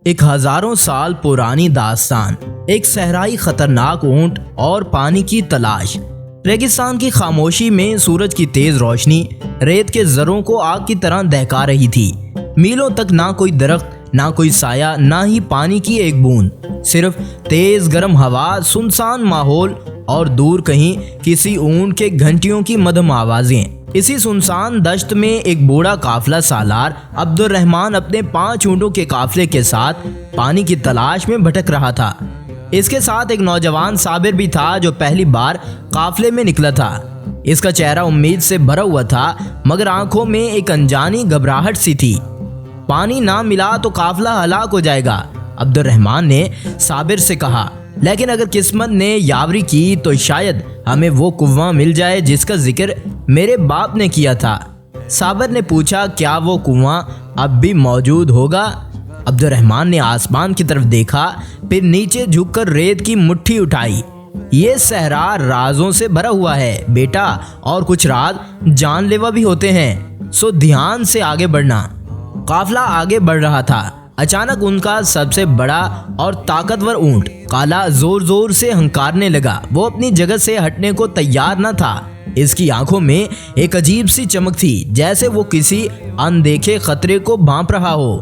ایک ہزاروں سال پرانی داستان، ایک صحرائی خطرناک اونٹ اور پانی کی تلاش۔ ریگستان کی خاموشی میں سورج کی تیز روشنی ریت کے ذروں کو آگ کی طرح دہکا رہی تھی۔ میلوں تک نہ کوئی درخت، نہ کوئی سایہ، نہ ہی پانی کی ایک بوند، صرف تیز گرم ہوا، سنسان ماحول اور دور کہیں کسی اونٹ کے گھنٹیوں کی مدھم آوازیں۔ اسی سنسان دشت میں ایک بوڑھا قافلہ سالار عبد الرحمن اپنے 5 اونٹوں کے قافلے کے ساتھ پانی کی تلاش میں بھٹک رہا تھا۔ اس کے ساتھ ایک نوجوان صابر بھی تھا جو پہلی بار قافلے میں نکلا تھا۔ اس کا چہرہ امید سے بھرا ہوا تھا، مگر آنکھوں میں ایک انجانی گھبراہٹ سی تھی۔ پانی نہ ملا تو قافلہ ہلاک ہو جائے گا، عبد الرحمن نے صابر سے کہا، لیکن اگر قسمت نے یاوری کی تو شاید ہمیں وہ کنواں مل جائے جس کا ذکر میرے باپ نے کیا تھا۔ صابر نے پوچھا، کیا وہ کنواں اب بھی موجود ہوگا؟ عبد الرحمن نے آسمان کی طرف دیکھا، پھر نیچے جھک کر ریت کی مٹھی اٹھائی۔ یہ صحرا رازوں سے بھرا ہوا ہے بیٹا، اور کچھ راز جان لیوا بھی ہوتے ہیں، سو دھیان سے آگے بڑھنا۔ قافلہ آگے بڑھ رہا تھا۔ اچانک ان کا سب سے بڑا اور طاقتور اونٹ کالا زور زور سے ہنکارنے لگا۔ وہ اپنی جگہ سے ہٹنے کو تیار نہ تھا۔ اس کی آنکھوں میں ایک عجیب سی چمک تھی، جیسے وہ کسی اندیکھے خطرے کو بھانپ رہا ہو۔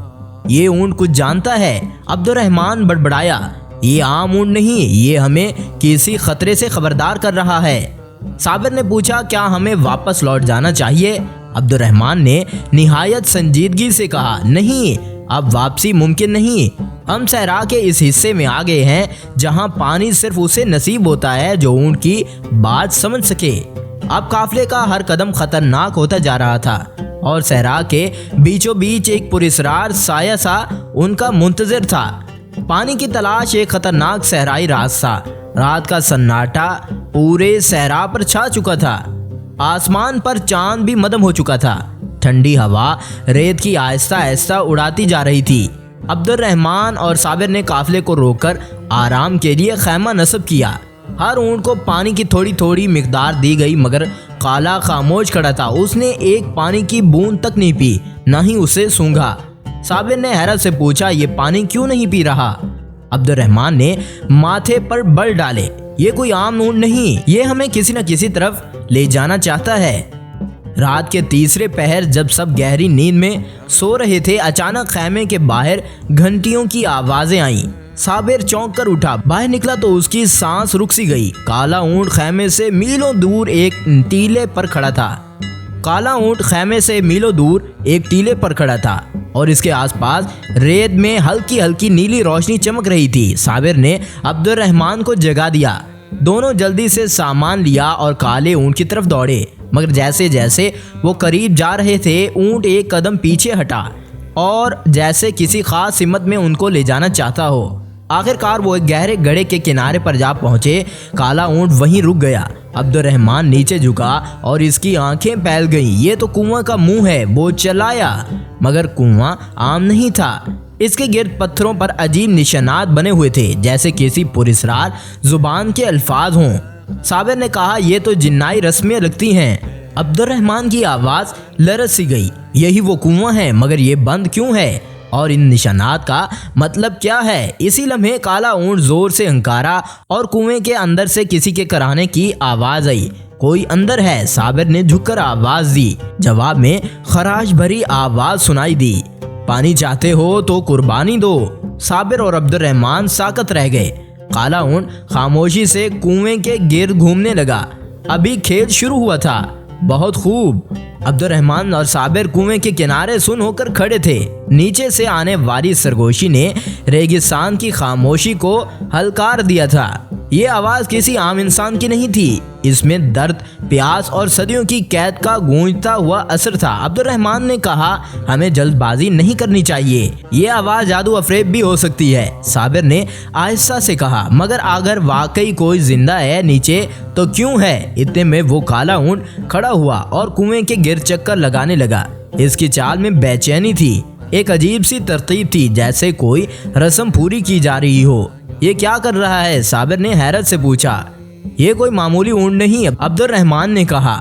یہ اونٹ کچھ جانتا ہے، عبد الرحمن بڑبڑایا۔ یہ عام اونٹ نہیں، یہ ہمیں کسی خطرے سے خبردار کر رہا ہے۔ صابر نے پوچھا، کیا ہمیں واپس لوٹ جانا چاہیے؟ عبد الرحمن نے نہایت سنجیدگی سے کہا، نہیں، اب واپسی ممکن نہیں۔ ہم صحرا کے اس حصے میں آ گئے ہیں جہاں پانی صرف اسے نصیب ہوتا ہے جو اونٹ کی بات سمجھ سکے۔ اب قافلے کا ہر قدم خطرناک ہوتا جا رہا تھا، اور صحرا کے بیچوں بیچ ایک پراسرار سایہ سا ان کا منتظر تھا۔ پانی کی تلاش ایک خطرناک صحرائی راز تھا۔ رات کا سناٹا پورے صحرا پر چھا چکا تھا۔ آسمان پر چاند بھی مدھم ہو چکا تھا۔ ٹھنڈی ہوا ریت کی آہستہ آہستہ اڑاتی جا رہی تھی۔ عبد الرحمن اور صابر نے قافلے کو روک کر آرام کے لیے خیمہ نصب کیا۔ ہر اونٹ کو پانی کی تھوڑی تھوڑی مقدار دی گئی، مگر کالا خاموش کھڑا تھا۔ اس نے ایک پانی کی بوند تک نہیں پی، نہ ہی اسے سونگھا۔ صابر نے حیرت سے پوچھا، یہ پانی کیوں نہیں پی رہا؟ عبد الرحمن نے ماتھے پر بل ڈالے، یہ کوئی عام اونٹ نہیں، یہ ہمیں کسی نہ کسی طرف لے جانا چاہتا ہے۔ رات کے تیسرے پہر جب سب گہری نیند میں سو رہے تھے، اچانک خیمے کے باہر گھنٹیوں کی آوازیں آئیں۔ صابر چونک کر اٹھا، باہر نکلا تو اس کی سانس رک سی گئی۔ کالا اونٹ خیمے سے میلوں دور ایک ٹیلے پر کھڑا تھا۔ اور اس کے آس پاس ریت میں ہلکی ہلکی نیلی روشنی چمک رہی تھی۔ صابر نے عبد الرحمن کو جگا دیا۔ دونوں جلدی سے سامان لیا اور کالے اونٹ کی طرف دوڑے، مگر جیسے جیسے وہ قریب جا رہے تھے، اونٹ ایک قدم پیچھے ہٹا، اور جیسے کسی خاص ہمت میں ان کو لے جانا چاہتا ہو۔ آخر کار وہ ایک گہرے گڑھے کے کنارے پر جا پہنچے۔ کالا اونٹ وہیں رک گیا۔ عبد الرحمن نیچے جھکا اور اس کی آنکھیں پھیل گئیں۔ یہ تو کنواں کا منہ ہے، وہ چلایا، مگر کنواں عام نہیں تھا۔ اس کے گرد پتھروں پر عجیب نشانات بنے ہوئے تھے، جیسے کسی پراسرار زبان کے الفاظ ہوں۔ صابر نے کہا، یہ تو جنائی رسمیں لگتی ہیں۔ عبد الرحمن کی آواز لرز سی گئی، یہی وہ کنواں ہے، مگر یہ بند کیوں ہے؟ اور ان نشانات کا مطلب کیا ہے؟ اسی لمحے کالا اونٹ زور سے ہنکارا اور کنویں کے اندر سے کسی کے کرانے کی آواز آئی۔ کوئی اندر ہے؟ صابر نے جھک کر آواز دی۔ جواب میں خراش بھری آواز سنائی دی، پانی چاہتے ہو تو قربانی دو۔ صابر اور عبد الرحمن ساکت رہ گئے۔ کالا اونٹ خاموشی سے کنویں کے گرد گھومنے لگا۔ ابھی کھیل شروع ہوا تھا۔ بہت خوب۔ عبد الرحمن اور صابر کنویں کے کنارے سن ہو کر کھڑے تھے۔ نیچے سے آنے والی سرگوشی نے ریگستان کی خاموشی کو ہلکار دیا تھا۔ یہ آواز کسی عام انسان کی نہیں تھی، اس میں درد، پیاس اور صدیوں کی قید کا گونجتا ہوا اثر تھا۔ عبد الرحمن نے کہا، ہمیں جلد بازی نہیں کرنی چاہیے، یہ آواز جادو افریب بھی ہو سکتی ہے۔ صابر نے آہستہ سے کہا، مگر اگر واقعی کوئی زندہ ہے نیچے تو کیوں ہے؟ اتنے میں وہ کالا اونٹ کھڑا ہوا اور کنویں کے گرد چکر لگانے لگا۔ اس کی چال میں بے چینی تھی، ایک عجیب سی ترتیب تھی، جیسے کوئی رسم پوری کی جا رہی ہو۔ یہ کیا کر رہا ہے؟ صابر نے حیرت سے پوچھا۔ یہ کوئی معمولی اونٹ نہیں، عبد الرحمن نے کہا،